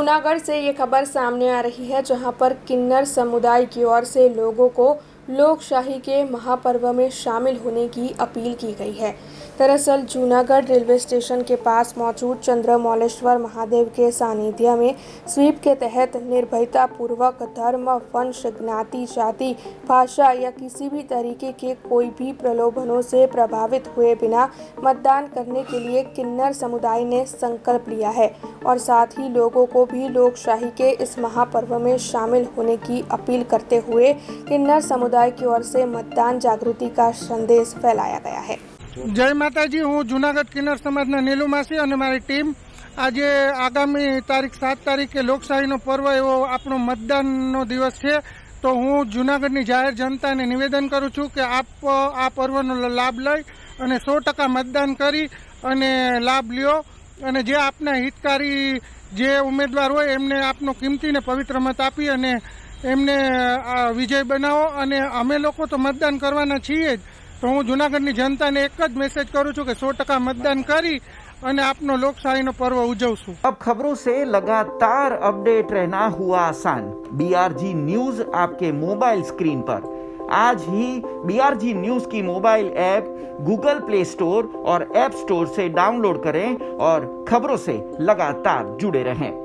जूनागढ़ से ये खबर सामने आ रही है, जहां पर किन्नर समुदाय की ओर से लोगों को लोकशाही के महापर्व में शामिल होने की अपील की गई है। दरअसल जूनागढ़ रेलवे स्टेशन के पास मौजूद चंद्रमौलेश्वर महादेव के सानिध्य में स्वीप के तहत निर्भयता पूर्वक धर्म, वंश, ज्ञाति, जाति, भाषा या किसी भी तरीके के कोई भी प्रलोभनों से प्रभावित हुए बिना मतदान करने के लिए किन्नर समुदाय ने संकल्प लिया है और साथ ही लोगों को भी लोकशाही के इस महापर्व में शामिल होने की अपील करते हुए किन्नर समुदाय की ओर से मतदान जागृति का संदेश फैलाया गया है। जय माताजी, हूँ जूनागढ़ किन्नर समाजना नीलू मासी और मारी टीम आज आगामी तारीख 7 तारीखे लोकशाही पर्व एवो आपणो मतदान दिवस है। तो हूँ जूनागढ़ जाहिर जनता ने निवेदन करूँ छूँ कि आप आ पर्वनो लाभ लई अने 100% मतदान करी अने लाभ ल्यो अने जे आपना हितकारी जे उम्मीदवार होय एमने आपनो कीमती ने पवित्र मत आपी अने एमने विजय बनावो। अने अमे लोको तो मतदान करवाना छीए ज। तो हूँ जूनागढ़नी जनता ने एक ज मेसेज करूँ छूँ कि 100% मतदान करी अने आपनो लोकशाहीनो पर्व उजवशुं। अब खबरों से लगातार अपडेट रहना हुआ आसान। BRG न्यूज आपके मोबाइल स्क्रीन पर आज ही BRG न्यूज की mobile app Google play store और ऐप स्टोर से डाउनलोड करें और खबरों से लगातार जुड़े रहें।